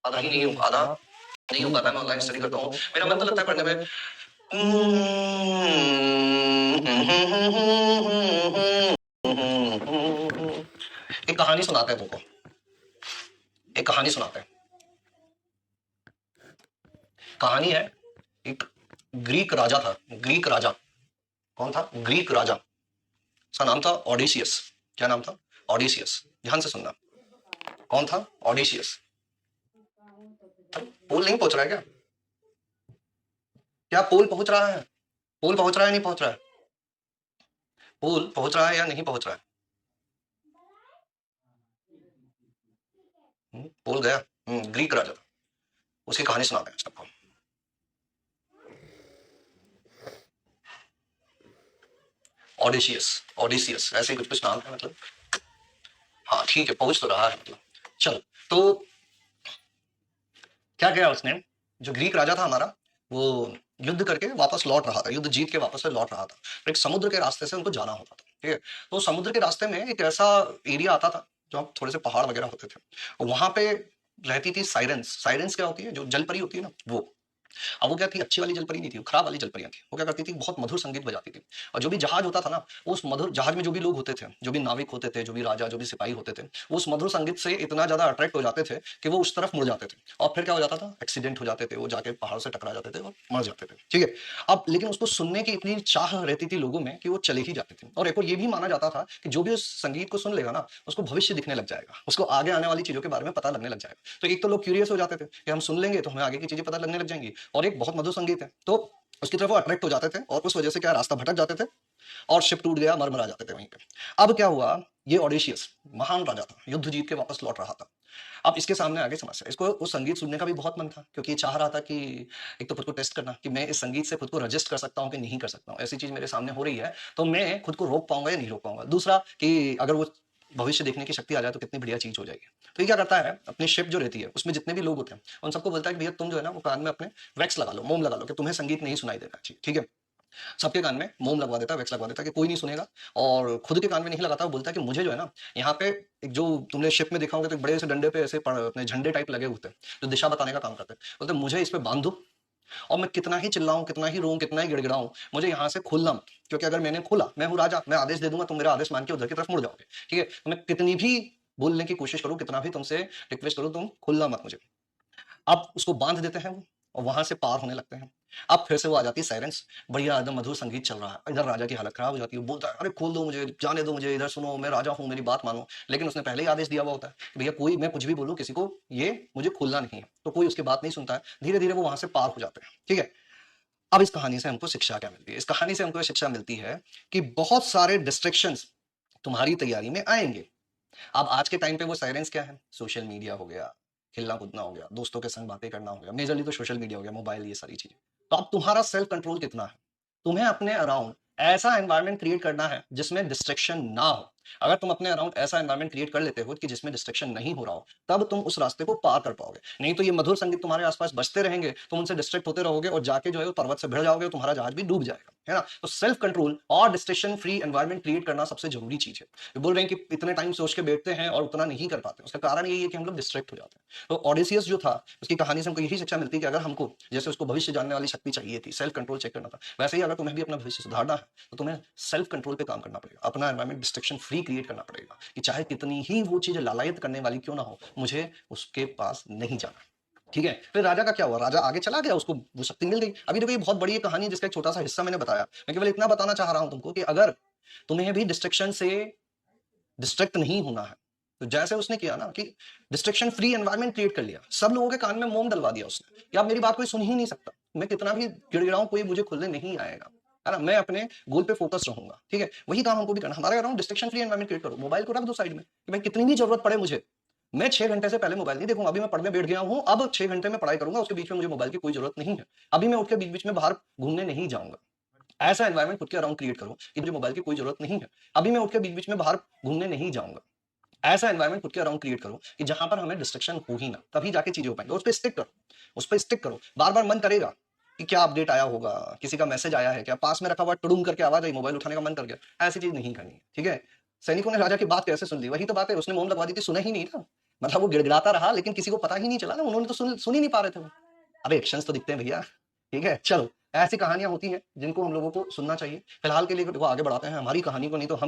आधा ही नहीं, आधा नहीं हो पाता। मैं ऑनलाइन स्टडी करता हूँ, मेरा मन तो लगता है पढ़ने में। एक कहानी सुनाते हैं तुमको, एक कहानी सुनाते हैं। कहानी है, एक ग्रीक राजा था। ग्रीक राजा कौन था? ग्रीक राजा, उसका नाम था ओडिसियस। क्या नाम था? ओडिसियस। ध्यान से सुनना, कौन था? ओडिसियस। पोल नहीं पहुंच रहा है क्या? क्या पोल पहुंच रहा है? पोल पहुंच रहा है नहीं पहुंच रहा है? पोल पहुंच रहा है या नहीं पहुंच रहा है? पोल गया। ग्रीक राजा था, उसकी कहानी सुनाते हैं सबको। ओडिसियस, ओडिसियस ऐसे ही कुछ कुछ नाम है मतलब। हाँ ठीक है, पहुंच तो रहा है मतलब। चलो, तो क्या किया उसने? जो ग्रीक राजा था हमारा, वो युद्ध करके वापस लौट रहा था, युद्ध जीत के वापस से लौट रहा था। तो एक समुद्र के रास्ते से उनको जाना होता था, ठीक है। तो समुद्र के रास्ते में एक ऐसा एरिया आता था जहाँ थोड़े से पहाड़ वगैरह होते थे, और वहां पे रहती थी साइरेंस। साइरेंस क्या होती है? जो जल परी होती है ना, वो। अब वो क्या थी? अच्छी वाली जलपरी नहीं थी, वो खराब वाली जलपरियां थी। वो क्या करती थी? बहुत मधुर संगीत बजाती थी। और जो भी जहाज होता था ना, उस मधुर जहाज में जो भी लोग होते थे, जो भी नाविक होते थे, जो भी राजा, जो भी सिपाही होते थे, वो उस मधुर संगीत से इतना ज्यादा अट्रैक्ट हो जाते थे कि वो उस तरफ मुड़ जाते थे। और फिर क्या हो जाता था? एक्सीडेंट हो जाते थे, वो जाके पहाड़ से टकरा जाते थे और मर जाते थे, ठीक है। अब लेकिन उसको सुनने की इतनी चाह रहती थी लोगों में कि वो चले ही जाते थे। और एक और ये भी माना जाता था कि जो भी उस संगीत को सुन लेगा ना, उसको भविष्य दिखने लग जाएगा, उसको आगे आने वाली चीजों के बारे में पता लगने लग जाएगा। तो एक तो लोग क्यूरियस हो जाते थे कि हम सुन लेंगे तो हमें आगे की चीजें पता लगने लग जाएंगी, और एक बहुत मधुर संगीत है, तो उसकी तरफ वो अट्रैक्ट हो जाते थे, और उस वजह से क्या, रास्ता भटक जाते थे और शिप टूट गया, मर मरा जाते थे वहीं पे। अब क्या हुआ? ये ओडिशियस महान राजा था, युद्ध जीत के वापस लौट रहा था। अब इसके सामने आगे समस्या, इसको उस संगीत सुनने का भी बहुत मन था, क्योंकि ये चाह रहा था कि एक तो खुद को टेस्ट करना कि मैं इस संगीत से खुद को रजिस्ट कर सकता हूं कि नहीं कर सकता हूं, ऐसी चीज मेरे सामने हो रही है तो मैं खुद को रोक पाऊंगा या नहीं रोक पाऊंगा। दूसरा कि अगर वो भविष्य देखने की शक्ति आ जाए तो कितनी बढ़िया चीज हो जाएगी। तो ये क्या करता है, अपनी शिप जो रहती है उसमें जितने भी लोग होते हैं उन सबको बोलता है कि भैया तुम जो है ना वो कान में अपने वैक्स लगा लो, मोम लगा लो, कि तुम्हें संगीत नहीं सुनाई देना चाहिए, ठीक है। सबके कान में मोम लगवा देता है, वैक्स लगवा देता है कि कोई नहीं सुनेगा। और खुद के कान में नहीं लगाता, वो बोलता है कि मुझे जो है ना, यहाँ पे एक जो तुमने शिप में देखा होगा तो एक बड़े से डंडे पे ऐसे अपने झंडे टाइप लगे होते हैं जो दिशा बताने का काम करते हैं। बोलते हैं मुझे इस पे बांध दो, और मैं कितना ही चिल्लाऊं, कितना ही रोऊं, कितना ही गिड़गिड़ाऊं, मुझे यहाँ से खोलना मत। क्योंकि अगर मैंने खोला, मैं हूँ राजा, मैं आदेश दे दूंगा, तुम मेरा आदेश मान के उधर की तरफ मुड़ जाओगे, ठीक है। तो मैं कितनी भी बोलने की कोशिश करूं, कितना भी तुमसे रिक्वेस्ट करूं, तुम खोलना मत मुझे। अब उसको बांध देते हैं वो, और वहां से पार होने लगते हैं। अब फिर से वो आ जाती है साइरेंस, बढ़िया एकदम मधुर संगीत चल रहा है, इधर राजा की हालत खराब हो जाती है, वो बोलता है अरे खोल दो मुझे, जाने दो मुझे, इधर सुनो, मैं राजा हूँ, मेरी बात मानो। लेकिन उसने पहले ही आदेश दिया हुआ होता है कि भैया कोई, मैं कुछ भी बोलूँ किसी को, ये मुझे खोलना नहीं है, तो कोई उसकी बात नहीं सुनता है। धीरे धीरे वो वहां से पार हो जाते हैं, ठीक है। अब इस कहानी से हमको शिक्षा क्या मिलती है? इस कहानी से हमको शिक्षा मिलती है कि बहुत सारे डिस्ट्रैक्शंस तुम्हारी तैयारी में आएंगे। अब आज के टाइम पे वो साइलेंस क्या है? सोशल मीडिया हो गया, खेलना कूदना हो गया, दोस्तों के संग बातें करना हो गया, मेजरली तो सोशल मीडिया हो गया, मोबाइल, ये सारी चीजें। तो अब तुम्हारा सेल्फ कंट्रोल कितना है? तुम्हें अपने अराउंड ऐसा एनवायरनमेंट क्रिएट करना है जिसमें डिस्ट्रैक्शन ना हो। अगर तुम अपने अराउंड ऐसा एनवायरनमेंट क्रिएट कर लेते हो कि जिसमें डिस्ट्रैक्शन नहीं हो रहा हो, तब तुम उस रास्ते को पार कर पाओगे। नहीं तो ये मधुर संगीत तुम्हारे आसपास बजते रहेंगे, तुम उनसे डिस्ट्रैक्ट होते रहोगे और जाके जो है पर्वत से भिड़ जाओगे, तुम्हारा जहाज भी डूब जाएगा, है ना। तो सेल्फ कंट्रोल और डिस्ट्रैक्शन फ्री एनवायरनमेंट क्रिएट करना सबसे जरूरी चीज है। बोल रहे हैं कि इतने टाइम सोच के बैठते हैं और उतना नहीं कर पाते, उसका कारण यही है कि हम लोग डिस्ट्रैक्ट हो जाते हैं। तो ऑडिसियस जो था, उसकी कहानी से हमको यही शिक्षा मिलती है कि अगर हमको, जैसे उसको भविष्य जानने वाली शक्ति चाहिए थी, सेल्फ कंट्रोल चेक करना था, वैसे ही अगर तुम्हें भी अपना भविष्य सुधारना है तो तुम्हें सेल्फ कंट्रोल पे काम करना पड़ेगा, अपना एनवायरनमेंट डिस्ट्रैक्शन फ्री क्रिएट करना पड़ेगा, कि चाहे कितनी ही वो चीज लालायत करने वाली क्यों ना हो, मुझे उसके पास नहीं जाना, ठीक है। फिर राजा का क्या हुआ? राजा आगे चला गया, उसको वो शक्ति मिल गई। अभी देखो ये बहुत बड़ी कहानी है जिसका एक छोटा सा हिस्सा मैंने बताया। मैं केवल इतना बताना चाह रहा हूं तुमको कि अगर तुम्हें भी डिस्ट्रैक्शन से डिस्ट्रैक्ट नहीं होना है, तो जैसे उसने किया ना कि डिस्ट्रैक्शन फ्री एनवायरनमेंट क्रिएट कर लिया, सब लोगों के कान में मोम डलवा दिया उसने कि अब मेरी बात कोई सुन ही नहीं सकता, मैं कितना भी गिड़गिड़ाऊं कोई मुझे खुलने नहीं आएगा, है ना। मैं अपने गोल पे फोकस रहूंगा, ठीक है। वही काम हमको भी करना, हमारे around distraction free environment create करो। मोबाइल को रख दो साइड में कि भाई कितनी भी जरूरत पड़े मुझे, मैं 6 घंटे से पहले मोबाइल नहीं देखूंगा। अभी मैं पढ़ने बैठ गया हूं, अब 6 घंटे में पढ़ाई करूंगा, उसके बीच में मुझे मोबाइल की कोई जरूरत नहीं है। अभी मैं उठ के बीच बीच में बाहर घूमने नहीं जाऊंगा। ऐसा एनवायरनमेंट खुद के अराउंड क्रिएट करो कि मुझे मोबाइल की कोई जरूरत नहीं है। अभी मैं उठ के बीच बीच में बाहर घूमने नहीं जाऊंगा। ऐसा एनवायरनमेंट खुद के अराउंड क्रिएट करो कि जहां पर हमें डिस्ट्रक्शन हो ही ना, तभी जाके चीजें हो पाएंगे। उस पर स्टिक करो, उस पर स्टिक करो। बार बार मन करेगा कि क्या अपडेट आया होगा, किसी का मैसेज आया है क्या, पास में रखा हुआ टुडुम करके आवाज आई, मोबाइल उठाने का मन कर गया, ऐसी चीज नहीं करनी है, ठीक है। सैनिकों ने राजा की बात कैसे सुन ली? वही तो बात है, उसने मोम लगवा दी थी, सुना ही नहीं था। मतलब वो गिड़गिड़ाता रहा लेकिन किसी को पता ही नहीं चला ना, उन्होंने तो सुन ही नहीं पा रहे थे वो। अबे एक्शंस तो दिखते हैं भैया, ठीक है? चलो, ऐसी कहानियाँ होती हैं जिनको हम लोगों को सुनना चाहिए। फिलहाल के लिए देखो आगे बढ़ाते हैं हमारी कहानी को, नहीं तो हम